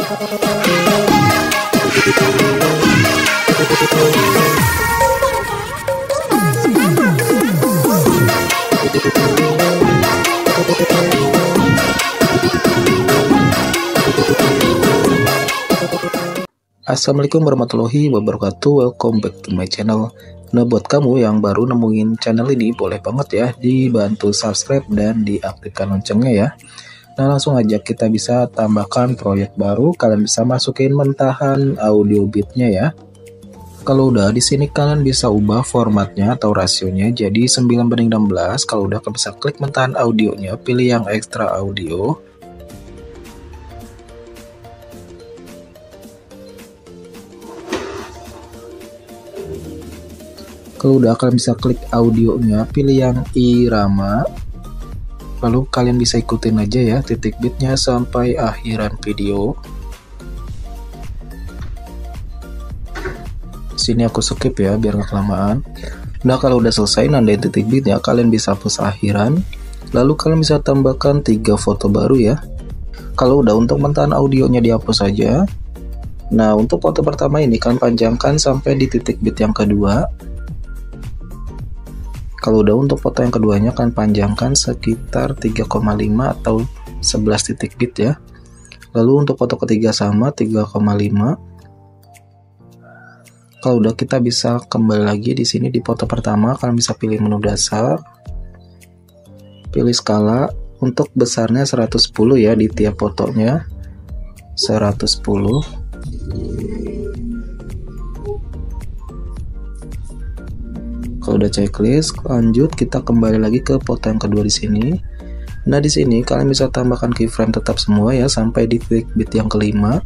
Assalamualaikum warahmatullahi wabarakatuh. Welcome back to my channel. Nah, buat kamu yang baru nemuin channel ini, boleh banget ya dibantu subscribe dan diaktifkan loncengnya ya. Nah, langsung aja kita bisa tambahkan proyek baru. Kalian bisa masukin mentahan audio bitnya ya. Kalau udah di sini kalian bisa ubah formatnya atau rasionya jadi 9:16. Kalau udah kalian bisa klik mentahan audionya, pilih yang ekstra audio. Kalau udah kalian bisa klik audionya, pilih yang irama. Lalu kalian bisa ikutin aja ya titik bitnya sampai akhiran video. Sini aku skip ya biar gak kelamaan. Nah, kalau udah selesai nandain titik bitnya, kalian bisa hapus akhiran. Lalu kalian bisa tambahkan 3 foto baru ya. Kalau udah untuk mentahan audionya dihapus saja. Nah, untuk foto pertama ini kalian panjangkan sampai di titik bit yang kedua. Kalau udah untuk foto yang keduanya kalian panjangkan sekitar 3,5 atau 11 titik bit ya. Lalu untuk foto ketiga sama 3,5. Kalau udah kita bisa kembali lagi di sini di foto pertama, kalian bisa pilih menu dasar. Pilih skala, untuk besarnya 110 ya di tiap fotonya. 110. Kalau udah checklist, lanjut kita kembali lagi ke foto yang kedua di sini. Nah, di sini kalian bisa tambahkan keyframe tetap semua ya sampai di titik bit yang kelima.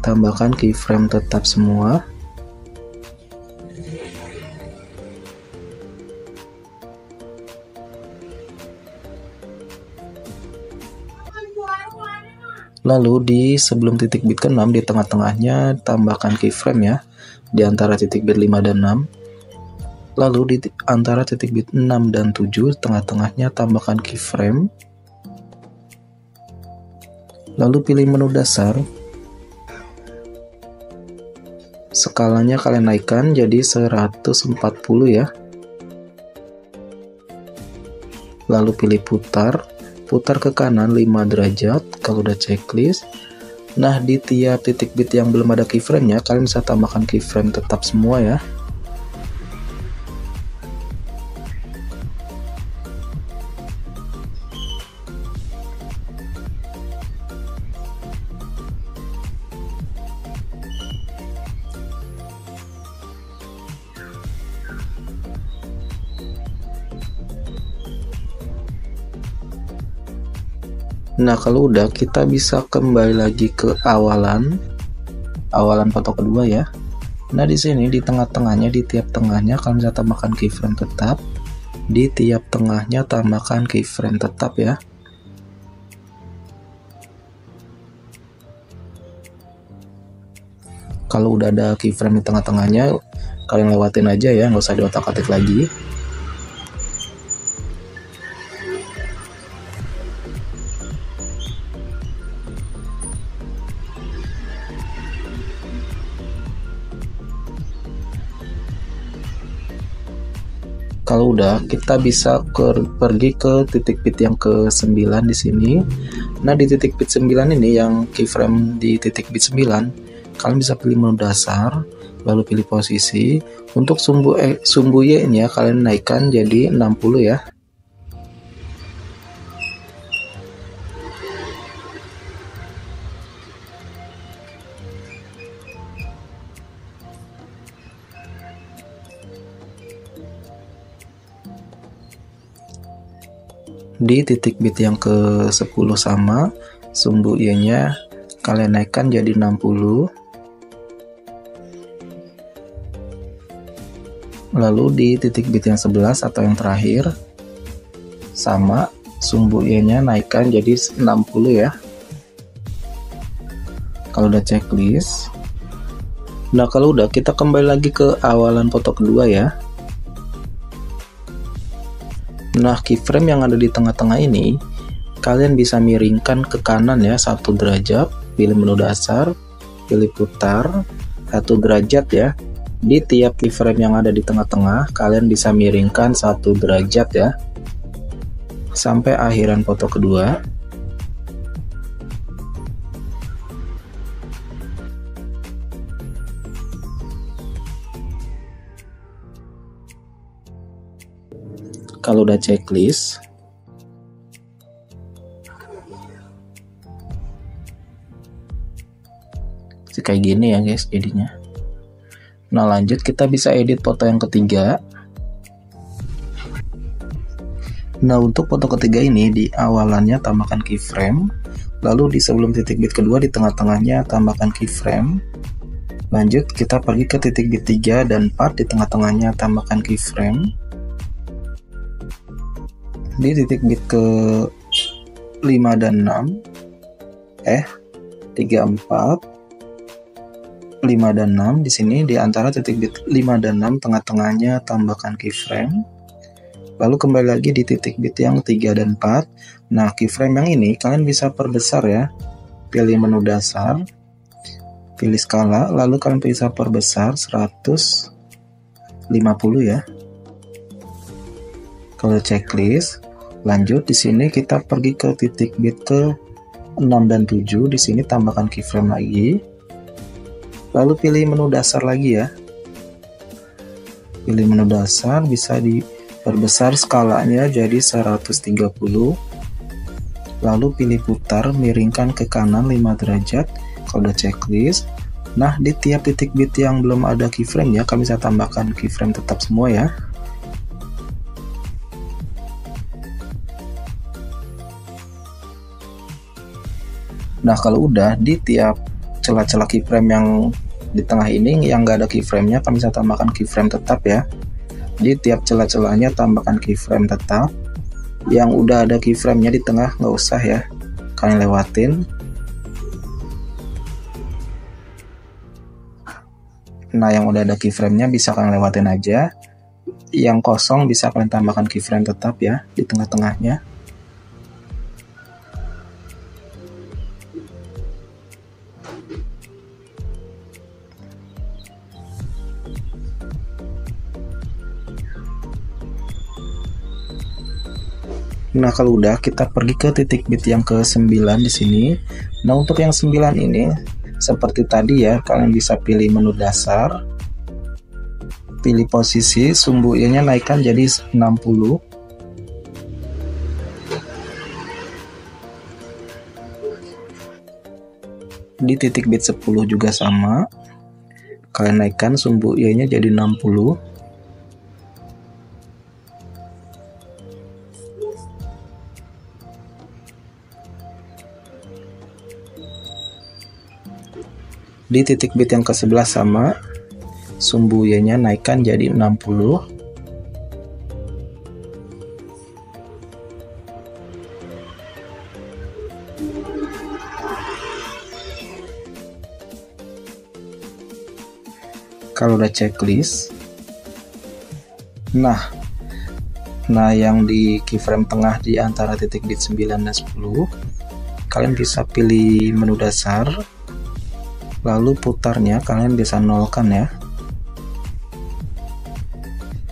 Tambahkan keyframe tetap semua. Lalu di sebelum titik bit ke-6 di tengah-tengahnya tambahkan keyframe ya di antara titik bit 5 dan 6. Lalu di antara titik bit 6 dan 7 tengah-tengahnya tambahkan keyframe. Lalu pilih menu dasar. Skalanya kalian naikkan jadi 140 ya. Lalu pilih putar ke kanan 5 derajat kalau udah checklist. Nah, di tiap titik bit yang belum ada keyframe-nya kalian bisa tambahkan keyframe tetap semua ya. Nah, kalau udah kita bisa kembali lagi ke awalan foto kedua ya. Nah, di sini di tengah-tengahnya, di tiap tengahnya kalian bisa tambahkan keyframe tetap. Di tiap tengahnya tambahkan keyframe tetap ya. Kalau udah ada keyframe di tengah-tengahnya, kalian lewatin aja ya, nggak usah diotak-atik lagi. Kalau udah, kita bisa pergi ke titik bit yang ke-9 di sini. Nah, di titik bit 9 ini yang keyframe di titik bit 9, kalian bisa pilih menu dasar, lalu pilih posisi. Untuk sumbu Y-nya kalian naikkan jadi 60 ya. Di titik bit yang ke-10 sama, sumbu Y-nya kalian naikkan jadi 60. Lalu di titik bit yang 11 atau yang terakhir, sama, sumbu Y-nya naikkan jadi 60 ya. Kalau udah checklist. Nah, kalau udah, kita kembali lagi ke awalan foto kedua ya. Nah, keyframe yang ada di tengah-tengah ini kalian bisa miringkan ke kanan ya 1 derajat. pilih menu dasar, pilih putar 1 derajat ya. Di tiap keyframe yang ada di tengah-tengah, kalian bisa miringkan 1 derajat ya, sampai akhiran foto kedua. Kalau udah checklist, kayak gini ya guys jadinya. Nah lanjut, kita bisa edit foto yang ketiga. Nah untuk foto ketiga ini, di awalannya tambahkan keyframe, lalu di sebelum titik bit kedua di tengah-tengahnya tambahkan keyframe. Lanjut kita pergi ke titik bit 3 dan 4, di tengah-tengahnya tambahkan keyframe. Di titik bit ke 5 dan 6, 3, 4, 5 dan 6, di sini di antara titik bit 5 dan 6 tengah-tengahnya tambahkan keyframe. Lalu kembali lagi di titik bit yang 3 dan 4. Nah, keyframe yang ini kalian bisa perbesar ya. Pilih menu dasar, pilih skala, lalu kalian bisa perbesar 150 ya. Kalau checklist, lanjut di sini kita pergi ke titik bit ke 6 dan 7, di sini tambahkan keyframe lagi. Lalu pilih menu dasar lagi ya. Pilih menu dasar, bisa diperbesar skalanya jadi 130. Lalu pilih putar, miringkan ke kanan 5 derajat. Kalau udah checklist. Nah, di tiap titik bit yang belum ada keyframe ya, kami bisa tambahkan keyframe tetap semua ya. Nah, kalau udah di tiap celah-celah keyframe yang di tengah ini yang nggak ada keyframe-nya, kami bisa tambahkan keyframe tetap ya. Di tiap celah-celahnya tambahkan keyframe tetap. Yang udah ada keyframe-nya di tengah nggak usah ya, kalian lewatin. Nah, yang udah ada keyframe-nya bisa kalian lewatin aja. Yang kosong bisa kalian tambahkan keyframe tetap ya di tengah-tengahnya. Nah, kalau udah kita pergi ke titik bit yang ke 9 di sini. Nah, untuk yang 9 ini seperti tadi ya, kalian bisa pilih menu dasar, pilih posisi, sumbu i-nya naikkan jadi 60. Di titik bit 10 juga sama, kalian naikkan sumbu i-nya jadi 60. Di titik bit yang ke-11 sama, sumbu y-nya naikkan jadi 60. Kalau udah checklist, nah yang di keyframe tengah di antara titik bit 9 dan 10, kalian bisa pilih menu dasar, lalu putarnya kalian bisa nolkan ya.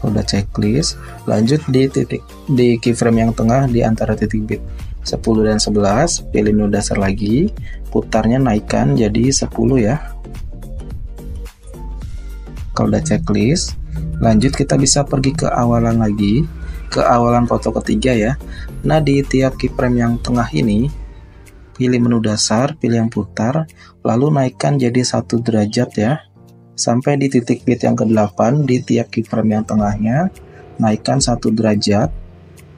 Udah checklist, lanjut di keyframe yang tengah di antara titik bit 10 dan 11, pilih menu dasar lagi, putarnya naikkan jadi 10 ya. Kalau udah checklist, lanjut kita bisa pergi ke awalan lagi, ke awalan foto ketiga ya. Nah, di tiap keyframe yang tengah ini, pilih menu dasar, pilih yang putar, lalu naikkan jadi 1 derajat ya, sampai di titik bit yang ke-8 di tiap keyframe yang tengahnya, naikkan 1 derajat.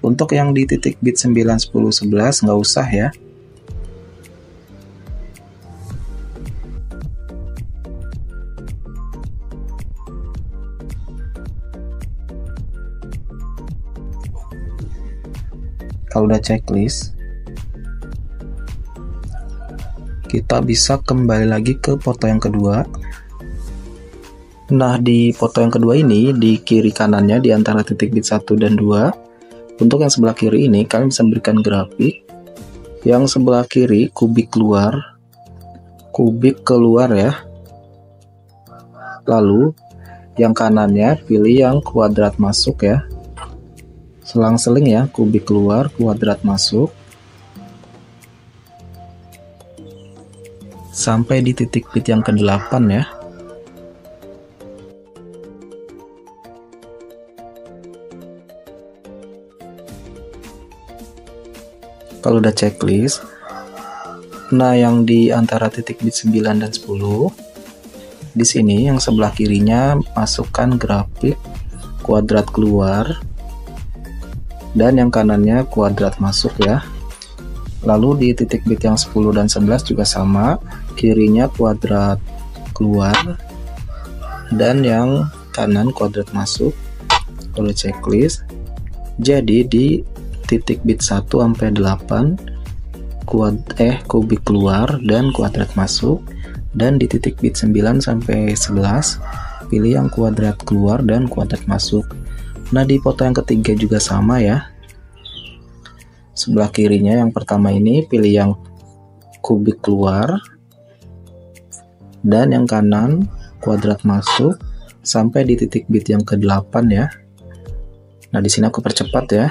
Untuk yang di titik bit 9, 10, 11 nggak usah ya. Kalau udah checklist, kita bisa kembali lagi ke foto yang kedua. Nah, di foto yang kedua ini, di kiri kanannya di antara titik bit 1 dan 2, untuk yang sebelah kiri ini kalian bisa berikan grafik. Yang sebelah kiri kubik luar, kubik keluar ya. Lalu yang kanannya pilih yang kuadrat masuk ya. Selang-seling ya, kubik keluar, kuadrat masuk. Sampai di titik bit yang ke-8 ya. Kalau udah checklist, nah yang di antara titik bit 9 dan 10, di sini yang sebelah kirinya masukkan grafik kuadrat keluar dan yang kanannya kuadrat masuk ya. Lalu di titik bit yang 10 dan 11 juga sama, kirinya kuadrat keluar dan yang kanan kuadrat masuk. Kalau checklist, jadi di titik bit 1 sampai 8 kubik keluar dan kuadrat masuk, dan di titik bit 9 sampai 11 pilih yang kuadrat keluar dan kuadrat masuk. Nah di foto yang ketiga juga sama ya. Sebelah kirinya yang pertama ini pilih yang kubik keluar dan yang kanan kuadrat masuk sampai di titik bit yang ke-8 ya. Nah di sini aku percepat ya.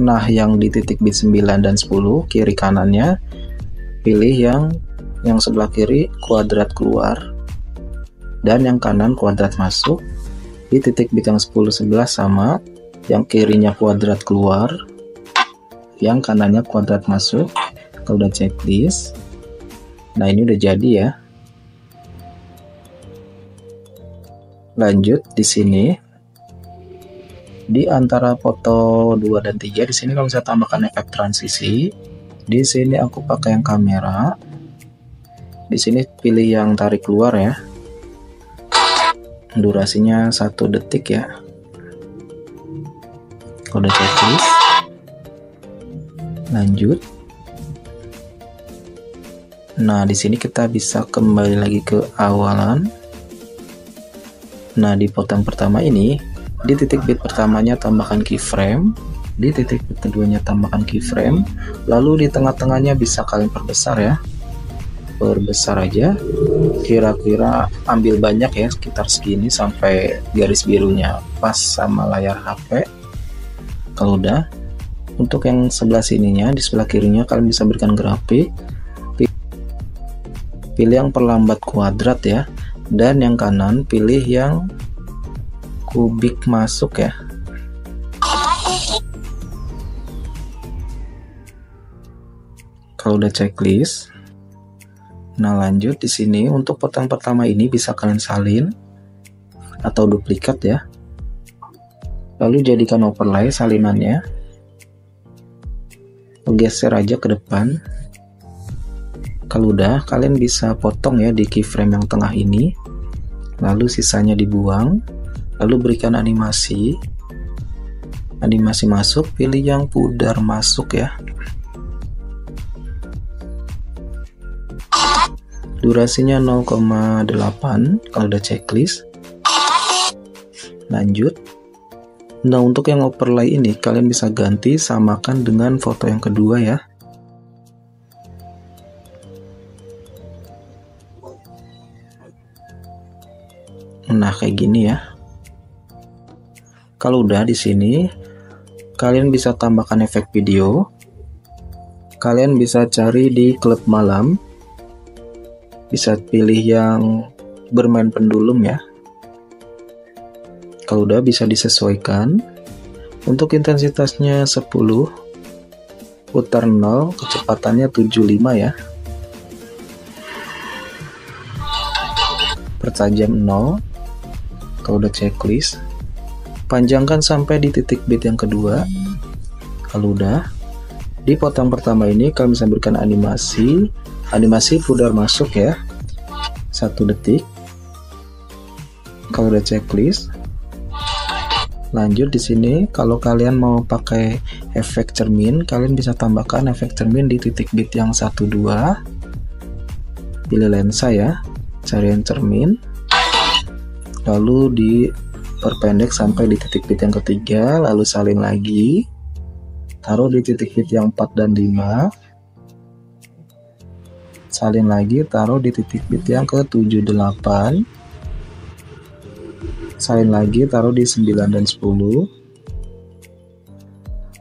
Nah yang di titik bit 9 dan 10 kiri kanannya pilih yang sebelah kiri kuadrat keluar dan yang kanan kuadrat masuk. Di titik bit yang 10 11 sama, yang kirinya kuadrat keluar, yang kanannya kuadrat masuk. Kalau udah checklist, nah ini udah jadi ya. Lanjut di sini. Di antara foto 2 dan 3 di sini kalau saya tambahkan efek transisi. Di sini aku pakai yang kamera. Di sini pilih yang tarik keluar ya. Durasinya 1 detik ya. Kode checklist. Lanjut. Nah, di sini kita bisa kembali lagi ke awalan. Nah, di foto yang pertama ini, di titik bit pertamanya tambahkan keyframe, di titik bit keduanya tambahkan keyframe, lalu di tengah-tengahnya bisa kalian perbesar ya. Perbesar aja, kira-kira ambil banyak ya, sekitar segini sampai garis birunya pas sama layar HP. Kalau udah, untuk yang sebelah sininya, di sebelah kirinya kalian bisa berikan grafik, pilih yang perlambat kuadrat ya, dan yang kanan pilih yang kubik masuk ya. Kalau udah checklist, nah lanjut di sini untuk foto yang pertama ini bisa kalian salin atau duplikat ya. Lalu jadikan overlay salinannya. Geser aja ke depan. Kalau udah, kalian bisa potong ya di keyframe yang tengah ini. Lalu sisanya dibuang. Lalu berikan animasi masuk, pilih yang pudar masuk ya. Durasinya 0,8 kalau udah checklist. Lanjut. Nah untuk yang overlay ini kalian bisa ganti samakan dengan foto yang kedua ya. Nah kayak gini ya. Kalau udah di sini, kalian bisa tambahkan efek video. Kalian bisa cari di klub malam. Bisa pilih yang bermain pendulum ya. Kalau udah bisa disesuaikan. Untuk intensitasnya 10, putar 0, kecepatannya 75 ya. Pertajam 0. Kalau udah checklist, panjangkan sampai di titik bit yang kedua. Kalau udah, di foto yang pertama ini kalian bisa berikan animasi pudar masuk ya, 1 detik. Kalau udah checklist, lanjut di sini. Kalau kalian mau pakai efek cermin, kalian bisa tambahkan efek cermin di titik bit yang 1 2. Pilih lensa ya, cari yang cermin. Lalu di perpendek sampai di titik bit yang ketiga, lalu salin lagi, taruh di titik bit yang 4 dan 5, salin lagi, taruh di titik bit yang ke-7, 8, salin lagi, taruh di 9 dan 10,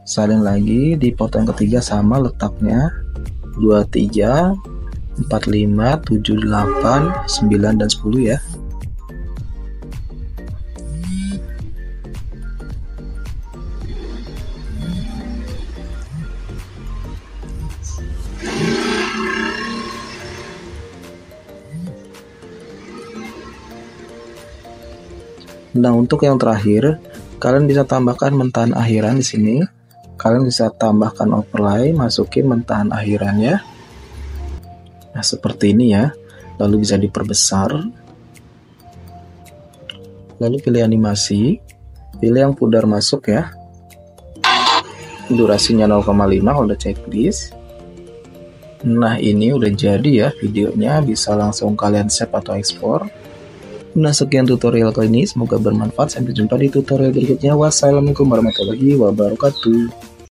salin lagi di pot yang ketiga sama letaknya 23, 45, 78, 9 dan 10 ya. Nah, untuk yang terakhir, kalian bisa tambahkan mentahan akhiran di sini. Kalian bisa tambahkan overlay, masukin mentahan akhirannya. Nah, seperti ini ya. Lalu bisa diperbesar. Lalu pilih animasi. Pilih yang pudar masuk ya. Durasinya 0,5 udah checklist. Nah, ini udah jadi ya videonya. Bisa langsung kalian save atau ekspor. Nah, sekian tutorial kali ini. Semoga bermanfaat. Sampai jumpa di tutorial berikutnya. Wassalamualaikum warahmatullahi wabarakatuh.